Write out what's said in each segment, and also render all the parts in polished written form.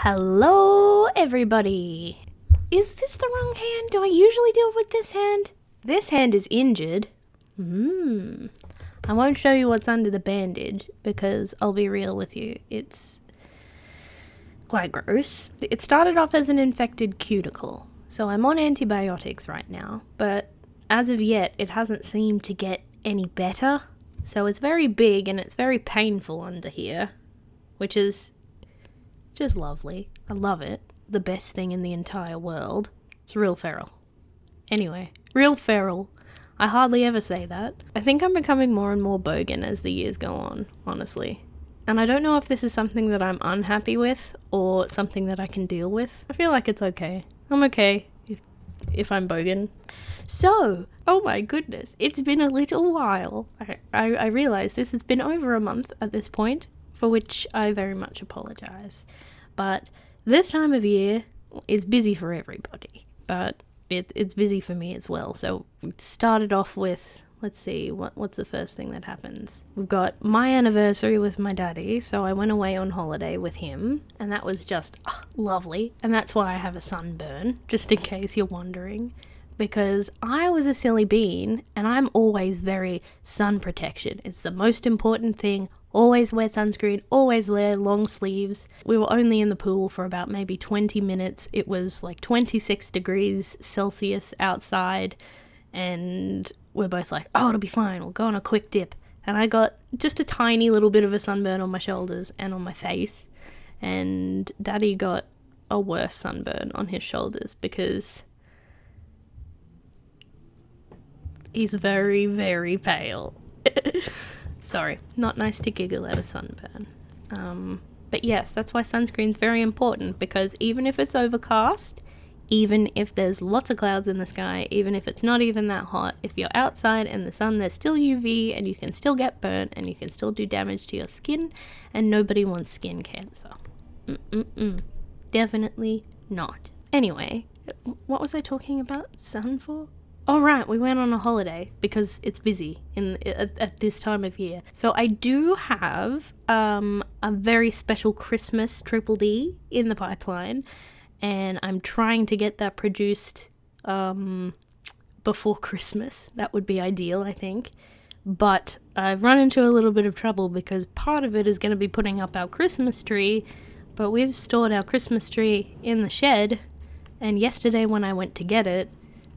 Hello, everybody. Is this the wrong hand? Do I usually do it with this hand? This hand is injured. I won't show you what's under the bandage because I'll be real with you. It's quite gross. It started off as an infected cuticle. So I'm on antibiotics right now, but as of yet, it hasn't seemed to get any better. So it's very big and it's very painful under here, which is just lovely. I love it. The best thing in the entire world. It's real feral. Anyway, real feral. I hardly ever say that. I think I'm becoming more and more bogan as the years go on, honestly. And I don't know if this is something that I'm unhappy with or something that I can deal with. I feel like it's okay. I'm okay if I'm bogan. So, oh my goodness, it's been a little while. I realize this has been over a month at this point, for which I very much apologize. But this time of year is busy for everybody, but it's busy for me as well. So we started off with, let's see, what's the first thing that happens? We've got my anniversary with my daddy, so I went away on holiday with him, and that was just lovely. And that's why I have a sunburn, just in case you're wondering. Because I was a silly bean, and I'm always very sun protection. It's the most important thing. Always wear sunscreen, always wear long sleeves. We were only in the pool for about maybe 20 minutes. It was like 26 degrees Celsius outside, and we're both like, oh, it'll be fine, we'll go on a quick dip. And I got just a tiny little bit of a sunburn on my shoulders and on my face, and Daddy got a worse sunburn on his shoulders because he's very, very pale. Sorry, not nice to giggle at a sunburn. But yes, that's why sunscreen's very important, because even if it's overcast, even if there's lots of clouds in the sky, even if it's not even that hot, if you're outside in the sun, there's still UV and you can still get burnt and you can still do damage to your skin, and nobody wants skin cancer. Definitely not. Anyway, what was I talking about sun for? Oh right, we went on a holiday because it's busy at this time of year. So I do have a very special Christmas Triple D in the pipeline, and I'm trying to get that produced before Christmas. That would be ideal, I think. But I've run into a little bit of trouble because part of it is going to be putting up our Christmas tree, but we've stored our Christmas tree in the shed, and yesterday when I went to get it,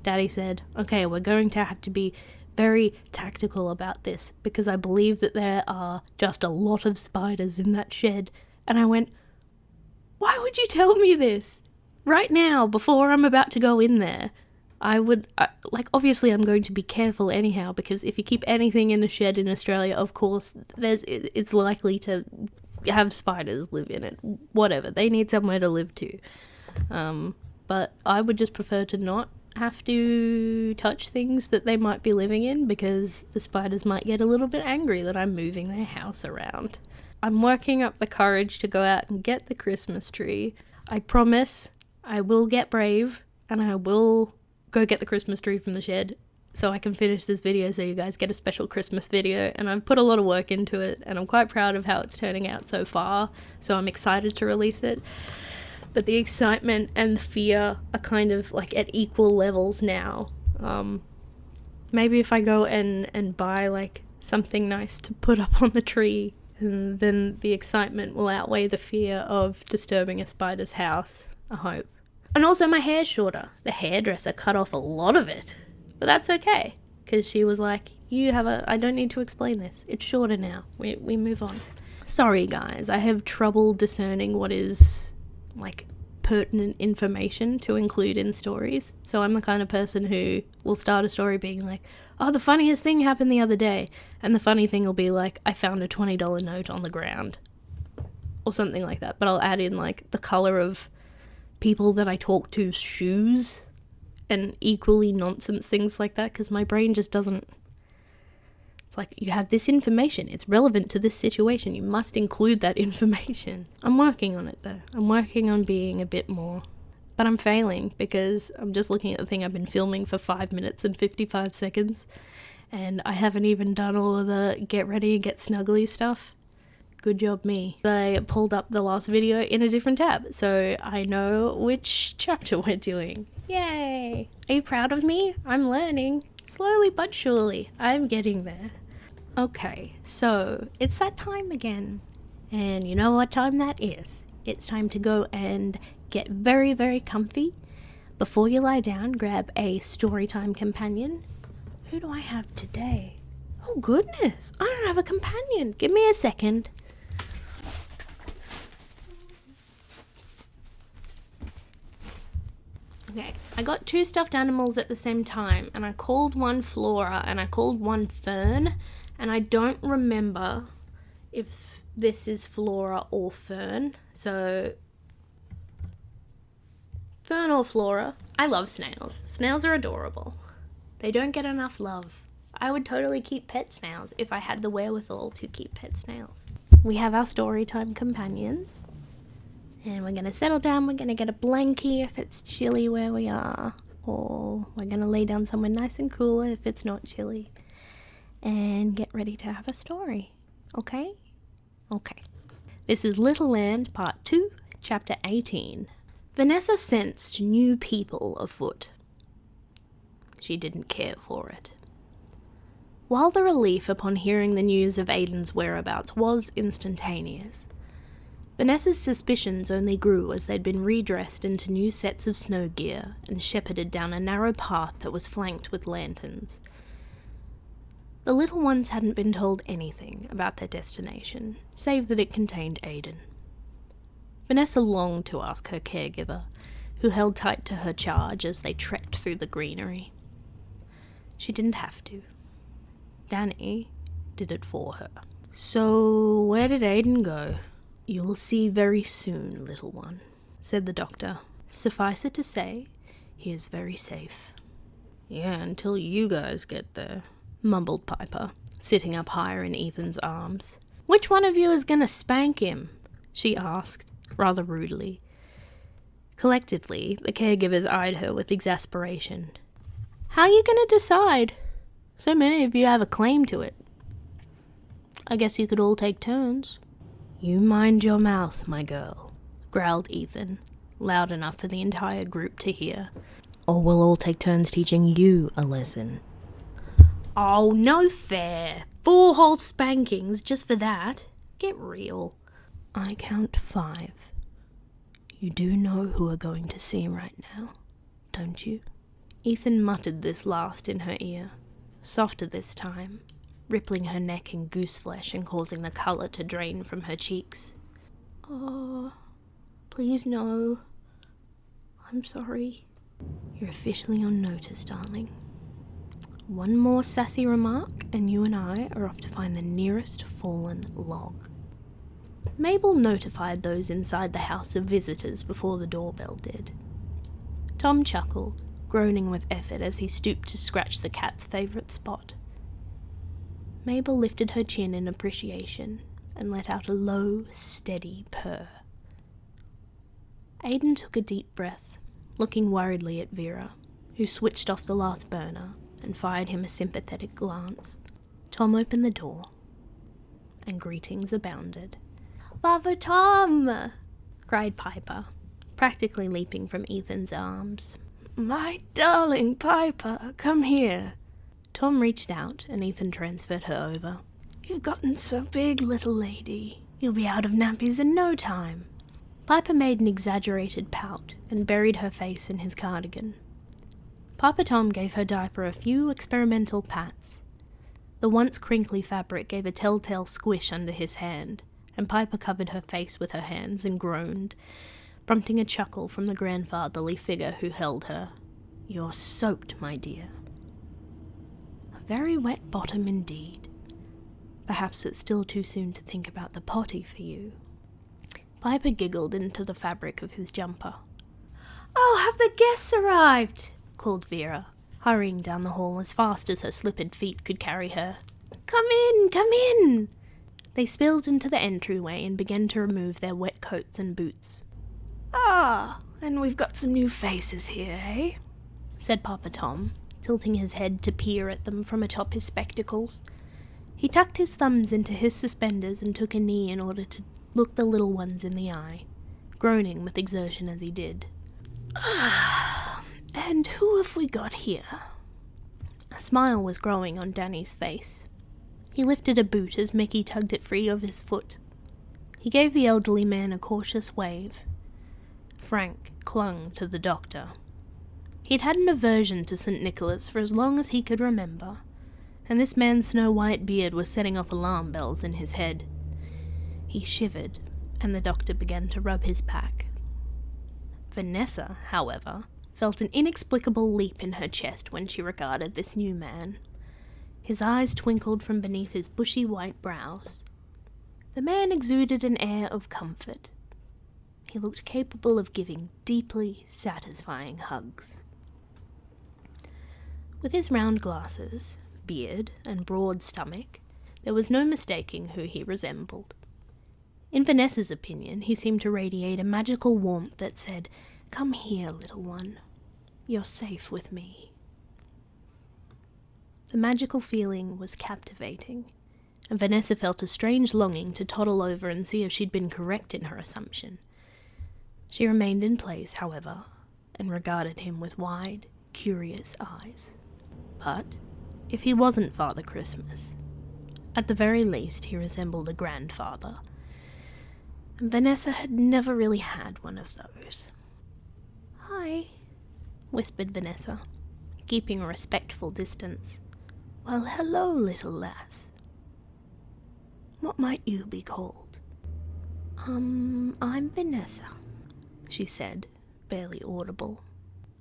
Daddy said, okay, we're going to have to be very tactical about this because I believe that there are just a lot of spiders in that shed. And I went, why would you tell me this? Right now, before I'm about to go in there, obviously I'm going to be careful anyhow, because if you keep anything in a shed in Australia, of course, it's likely to have spiders live in it. Whatever, they need somewhere to live to. But I would just prefer to not have to touch things that they might be living in, because the spiders might get a little bit angry that I'm moving their house around. I'm working up the courage to go out and get the Christmas tree. I promise I will get brave and I will go get the Christmas tree from the shed so I can finish this video so you guys get a special Christmas video. And I've put a lot of work into it and I'm quite proud of how it's turning out so far, so I'm excited to release it. But the excitement and the fear are kind of like at equal levels now. Maybe if I go and buy like something nice to put up on the tree, and then the excitement will outweigh the fear of disturbing a spider's house, I hope. And also my hair's shorter. The hairdresser cut off a lot of it. But that's okay, because she was like, I don't need to explain this. It's shorter now. We move on. Sorry guys, I have trouble discerning what is like pertinent information to include in stories. So I'm the kind of person who will start a story being like, oh, the funniest thing happened the other day, and the funny thing will be like, I found a $20 note on the ground or something like that, but I'll add in like the color of people that I talk to's shoes and equally nonsense things like that, because my brain just doesn't. It's like, you have this information, it's relevant to this situation, you must include that information. I'm working on it though. I'm working on being a bit more. But I'm failing because I'm just looking at the thing I've been filming for 5 minutes and 55 seconds, and I haven't even done all of the get ready and get snuggly stuff. Good job me. I pulled up the last video in a different tab, so I know which chapter we're doing. Yay! Are you proud of me? I'm learning. Slowly but surely, I'm getting there. Okay, so it's that time again. And you know what time that is. It's time to go and get very, very comfy. Before you lie down, grab a storytime companion. Who do I have today? Oh goodness, I don't have a companion. Give me a second. Okay, I got 2 stuffed animals at the same time, and I called one Flora and I called one Fern, and I don't remember if this is Flora or Fern, so Fern or Flora. I love snails. Snails are adorable. They don't get enough love. I would totally keep pet snails if I had the wherewithal to keep pet snails. We have our storytime companions. And we're going to settle down, we're going to get a blankie if it's chilly where we are. Or we're going to lay down somewhere nice and cool if it's not chilly. And get ready to have a story. Okay? Okay. This is Littleland, Part 2, Chapter 18. Vanessa sensed new people afoot. She didn't care for it. While the relief upon hearing the news of Aiden's whereabouts was instantaneous, Vanessa's suspicions only grew as they'd been redressed into new sets of snow gear and shepherded down a narrow path that was flanked with lanterns. The little ones hadn't been told anything about their destination, save that it contained Aiden. Vanessa longed to ask her caregiver, who held tight to her charge as they trekked through the greenery. She didn't have to. Danny did it for her. "So, where did Aiden go?" "You'll see very soon, little one," said the doctor. "Suffice it to say, he is very safe." "Yeah, until you guys get there," mumbled Piper, sitting up higher in Ethan's arms. "Which one of you is gonna spank him?" she asked, rather rudely. Collectively, the caregivers eyed her with exasperation. "How you gonna decide? So many of you have a claim to it. I guess you could all take turns." "You mind your mouth, my girl," growled Ethan, loud enough for the entire group to hear. "Or we'll all take turns teaching you a lesson." "Oh, no fair. 4 whole spankings just for that. Get real." "I count 5. You do know who we're going to see right now, don't you?" Ethan muttered this last in her ear, softer this time, rippling her neck in goose flesh and causing the colour to drain from her cheeks. "Oh, please no. I'm sorry." "You're officially on notice, darling. One more sassy remark, and you and I are off to find the nearest fallen log." Mabel notified those inside the house of visitors before the doorbell did. Tom chuckled, groaning with effort as he stooped to scratch the cat's favourite spot. Mabel lifted her chin in appreciation and let out a low, steady purr. Aiden took a deep breath, looking worriedly at Vera, who switched off the last burner and fired him a sympathetic glance. Tom opened the door, and greetings abounded. "Father Tom!" cried Piper, practically leaping from Ethan's arms. "My darling Piper, come here." Tom reached out and Ethan transferred her over. "You've gotten so big, little lady. You'll be out of nappies in no time." Piper made an exaggerated pout and buried her face in his cardigan. Papa Tom gave her diaper a few experimental pats. The once crinkly fabric gave a telltale squish under his hand, and Piper covered her face with her hands and groaned, prompting a chuckle from the grandfatherly figure who held her. "You're soaked, my dear." "A very wet bottom indeed. Perhaps it's still too soon to think about the potty for you." Piper giggled into the fabric of his jumper. "Oh, have the guests arrived?" called Vera, hurrying down the hall as fast as her slippered feet could carry her. Come in!" They spilled into the entryway and began to remove their wet coats and boots. "Ah, and we've got some new faces here, eh?" said Papa Tom, tilting his head to peer at them from atop his spectacles. He tucked his thumbs into his suspenders and took a knee in order to look the little ones in the eye, groaning with exertion as he did. And who have we got here? A smile was growing on Danny's face. He lifted a boot as Mickey tugged it free of his foot. He gave the elderly man a cautious wave. Frank clung to the doctor. He'd had an aversion to St. Nicholas for as long as he could remember, and this man's snow-white beard was setting off alarm bells in his head. He shivered, and the doctor began to rub his back. Vanessa, however, felt an inexplicable leap in her chest when she regarded this new man. His eyes twinkled from beneath his bushy white brows. The man exuded an air of comfort. He looked capable of giving deeply satisfying hugs. With his round glasses, beard, and broad stomach, there was no mistaking who he resembled. In Vanessa's opinion, he seemed to radiate a magical warmth that said, "Come here, little one. You're safe with me." The magical feeling was captivating, and Vanessa felt a strange longing to toddle over and see if she'd been correct in her assumption. She remained in place, however, and regarded him with wide, curious eyes. But if he wasn't Father Christmas, at the very least he resembled a grandfather, and Vanessa had never really had one of those. "Hi," whispered Vanessa, keeping a respectful distance. "Well, hello, little lass. What might you be called?" I'm Vanessa," she said, barely audible.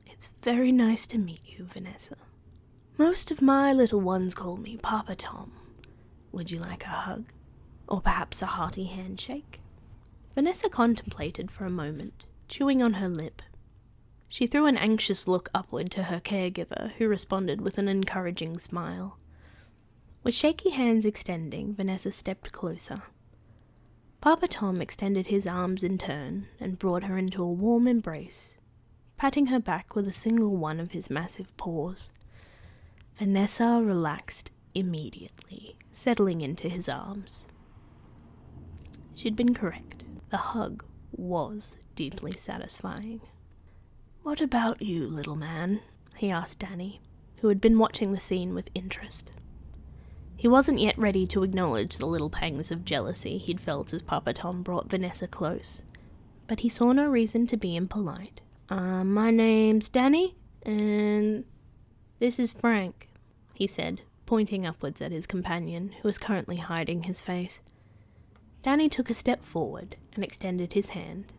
"It's very nice to meet you, Vanessa. Most of my little ones call me Papa Tom. Would you like a hug? Or perhaps a hearty handshake?" Vanessa contemplated for a moment, chewing on her lip. She threw an anxious look upward to her caregiver, who responded with an encouraging smile. With shaky hands extending, Vanessa stepped closer. Papa Tom extended his arms in turn and brought her into a warm embrace, patting her back with a single one of his massive paws. Vanessa relaxed immediately, settling into his arms. She'd been correct. The hug was deeply satisfying. "What about you, little man?" he asked Danny, who had been watching the scene with interest. He wasn't yet ready to acknowledge the little pangs of jealousy he'd felt as Papa Tom brought Vanessa close, but he saw no reason to be impolite. My name's Danny, and this is Frank," he said, pointing upwards at his companion, who was currently hiding his face. Danny took a step forward and extended his hand.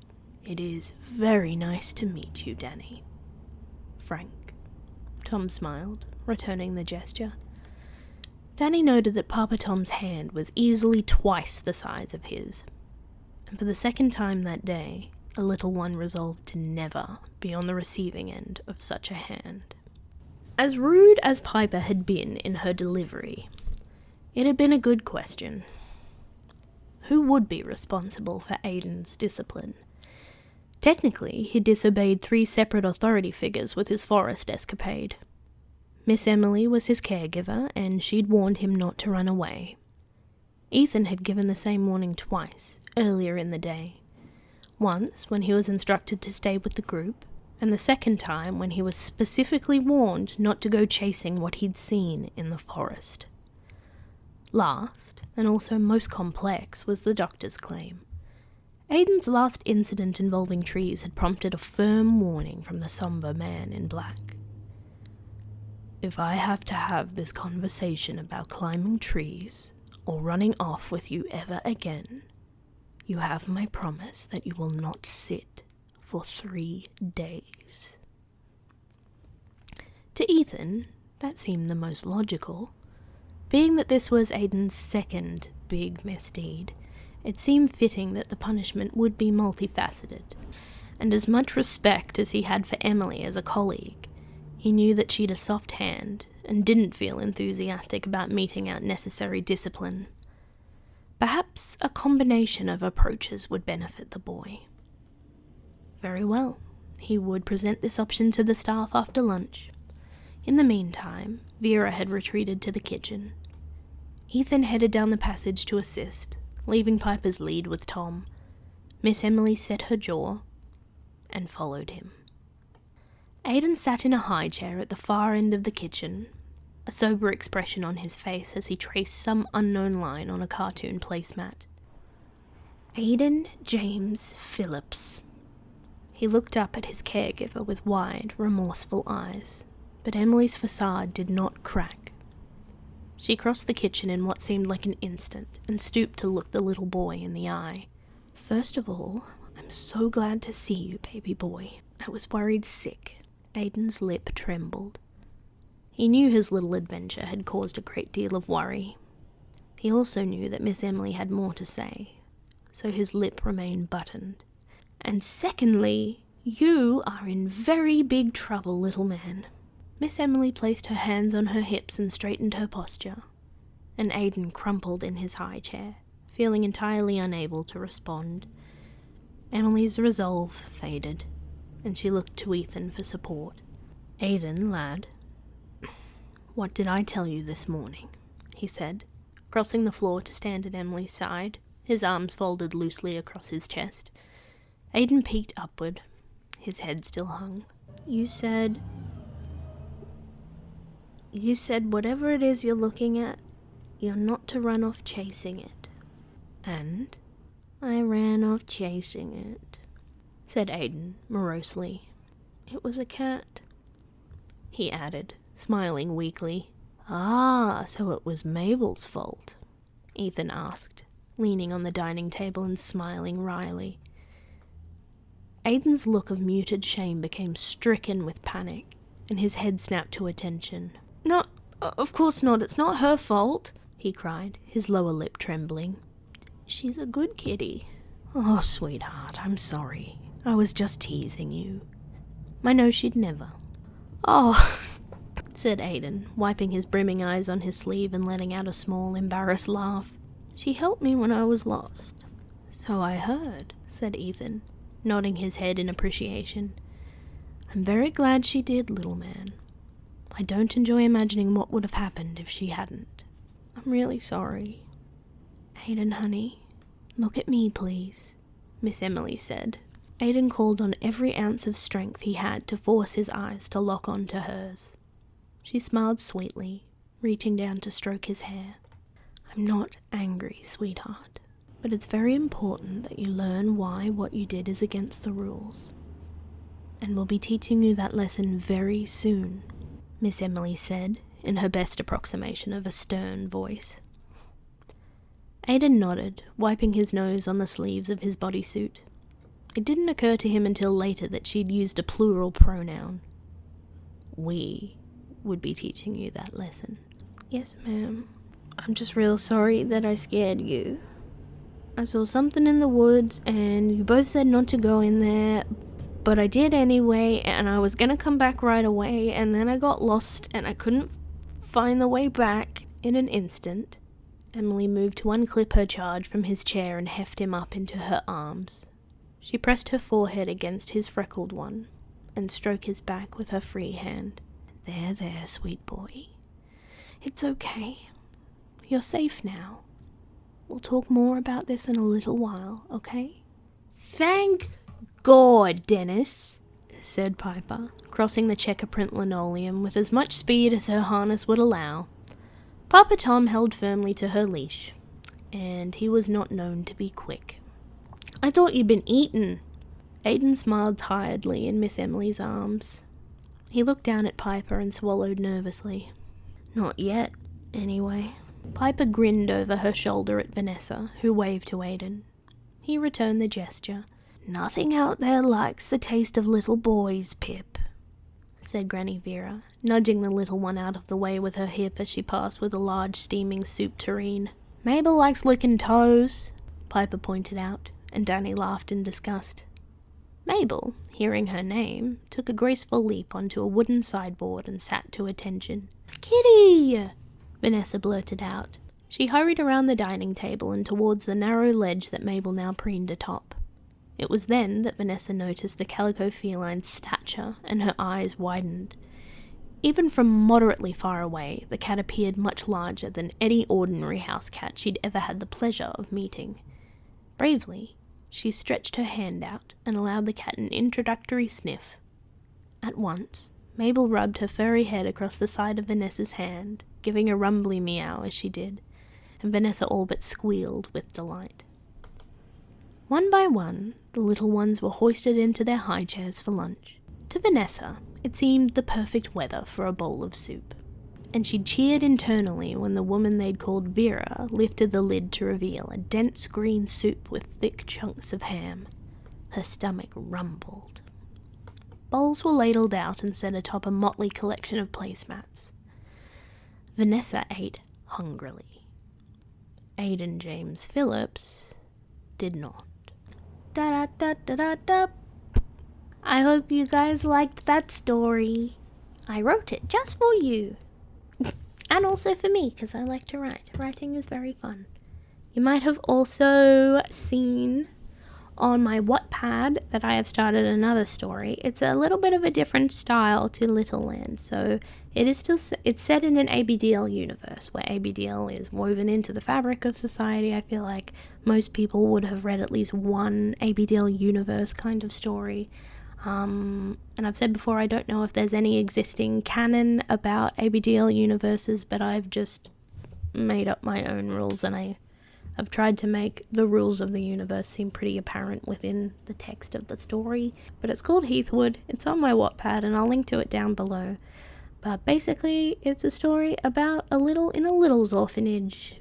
"It is very nice to meet you, Danny." "Frank." Tom smiled, returning the gesture. Danny noted that Papa Tom's hand was easily twice the size of his, and for the second time that day, a little one resolved to never be on the receiving end of such a hand. As rude as Piper had been in her delivery, it had been a good question. Who would be responsible for Aiden's discipline? Technically, he disobeyed 3 separate authority figures with his forest escapade. Miss Emily was his caregiver, and she'd warned him not to run away. Ethan had given the same warning twice, earlier in the day. Once, when he was instructed to stay with the group, and the second time when he was specifically warned not to go chasing what he'd seen in the forest. Last, and also most complex, was the doctor's claim. Aiden's last incident involving trees had prompted a firm warning from the somber man in black. "If I have to have this conversation about climbing trees or running off with you ever again, you have my promise that you will not sit for 3 days." To Ethan, that seemed the most logical. Being that this was Aiden's second big misdeed, it seemed fitting that the punishment would be multifaceted, and as much respect as he had for Emily as a colleague, he knew that she'd a soft hand and didn't feel enthusiastic about meting out necessary discipline. Perhaps a combination of approaches would benefit the boy. Very well, he would present this option to the staff after lunch. In the meantime, Vera had retreated to the kitchen. Ethan headed down the passage to assist, leaving Piper's lead with Tom. Miss Emily set her jaw and followed him. Aidan sat in a high chair at the far end of the kitchen, a sober expression on his face as he traced some unknown line on a cartoon placemat. Aidan James Phillips. He looked up at his caregiver with wide, remorseful eyes, but Emily's facade did not crack. She crossed the kitchen in what seemed like an instant and stooped to look the little boy in the eye. "First of all, I'm so glad to see you, baby boy. I was worried sick." Aidan's lip trembled. He knew his little adventure had caused a great deal of worry. He also knew that Miss Emily had more to say, so his lip remained buttoned. "And secondly, you are in very big trouble, little man." Miss Emily placed her hands on her hips and straightened her posture, and Aidan crumpled in his high chair, feeling entirely unable to respond. Emily's resolve faded, and she looked to Ethan for support. "Aidan, lad, what did I tell you this morning?" he said, crossing the floor to stand at Emily's side, his arms folded loosely across his chest. Aidan peeked upward, his head still hung. You said whatever it is you're looking at, you're not to run off chasing it." "And I ran off chasing it," said Aidan morosely. "It was a cat," he added, smiling weakly. "Ah, so it was Mabel's fault?" Ethan asked, leaning on the dining table and smiling wryly. Aidan's look of muted shame became stricken with panic, and his head snapped to attention. "No, of course not, it's not her fault," he cried, his lower lip trembling. "She's a good kitty." "Oh, sweetheart, I'm sorry. I was just teasing you. I know she'd never." "Oh," said Aidan, wiping his brimming eyes on his sleeve and letting out a small, embarrassed laugh. "She helped me when I was lost." "So I heard," said Ethan, nodding his head in appreciation. "I'm very glad she did, little man. I don't enjoy imagining what would have happened if she hadn't." "I'm really sorry." "Aidan, honey, look at me, please," Miss Emily said. Aidan called on every ounce of strength he had to force his eyes to lock onto hers. She smiled sweetly, reaching down to stroke his hair. "I'm not angry, sweetheart, but it's very important that you learn why what you did is against the rules. And we'll be teaching you that lesson very soon," Miss Emily said, in her best approximation of a stern voice. Aidan nodded, wiping his nose on the sleeves of his bodysuit. It didn't occur to him until later that she'd used a plural pronoun. "We would be teaching you that lesson." "Yes, ma'am. I'm just real sorry that I scared you. I saw something in the woods, and you both said not to go in there, but I did anyway, and I was gonna come back right away, and then I got lost, and I couldn't find the way back." In an instant, Emily moved to unclip her charge from his chair and heft him up into her arms. She pressed her forehead against his freckled one, and stroked his back with her free hand. There, sweet boy. It's okay. You're safe now. We'll talk more about this in a little while, okay?" "Thank God, Dennis," said Piper, crossing the checker-print linoleum with as much speed as her harness would allow. Papa Tom held firmly to her leash, and he was not known to be quick. "I thought you'd been eaten." Aidan smiled tiredly in Miss Emily's arms. He looked down at Piper and swallowed nervously. "Not yet, anyway." Piper grinned over her shoulder at Vanessa, who waved to Aidan. He returned the gesture. "Nothing out there likes the taste of little boys, Pip," said Granny Vera, nudging the little one out of the way with her hip as she passed with a large steaming soup tureen. "Mabel likes licking toes," Piper pointed out, and Danny laughed in disgust. Mabel, hearing her name, took a graceful leap onto a wooden sideboard and sat to attention. "Kitty!" Vanessa blurted out. She hurried around the dining table and towards the narrow ledge that Mabel now preened atop. It was then that Vanessa noticed the calico feline's stature, and her eyes widened. Even from moderately far away, the cat appeared much larger than any ordinary house cat she'd ever had the pleasure of meeting. Bravely, she stretched her hand out and allowed the cat an introductory sniff. At once, Mabel rubbed her furry head across the side of Vanessa's hand, giving a rumbly meow as she did, and Vanessa all but squealed with delight. One by one, the little ones were hoisted into their high chairs for lunch. To Vanessa, it seemed the perfect weather for a bowl of soup, and she cheered internally when the woman they'd called Vera lifted the lid to reveal a dense green soup with thick chunks of ham. Her stomach rumbled. Bowls were ladled out and set atop a motley collection of placemats. Vanessa ate hungrily. Aidan James Phillips did not. Da-da-da-da-da-da. I hope you guys liked that story. I wrote it just for you. And also for me, because I like to write. Writing is very fun. You might have also seen on my Wattpad that I have started another story. It's a little bit of a different style to Littleland, so it's set in an ABDL universe where ABDL is woven into the fabric of society. I feel like most people would have read at least one ABDL universe kind of story. And I've said before, I don't know if there's any existing canon about ABDL universes, but I've just made up my own rules, and I've tried to make the rules of the universe seem pretty apparent within the text of the story. But it's called Heathwood. It's on my Wattpad, and I'll link to it down below. But basically, it's a story about a Little's orphanage.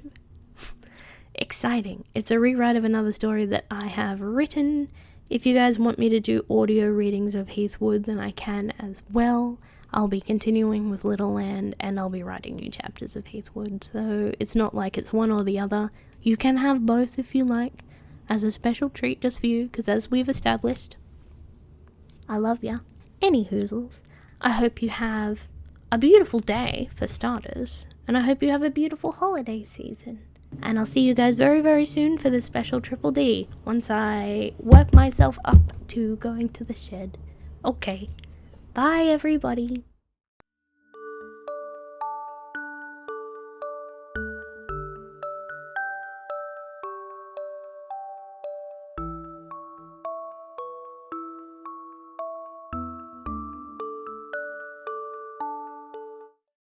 Exciting. It's a rewrite of another story that I have written. If you guys want me to do audio readings of Heathwood, then I can as well. I'll be continuing with Littleland, and I'll be writing new chapters of Heathwood, so it's not like it's one or the other. You can have both if you like, as a special treat just for you, because as we've established, I love ya. Any hoozles, I hope you have a beautiful day, for starters, and I hope you have a beautiful holiday season. And I'll see you guys very, very soon for this special Triple D, once I work myself up to going to the shed. Okay, bye everybody.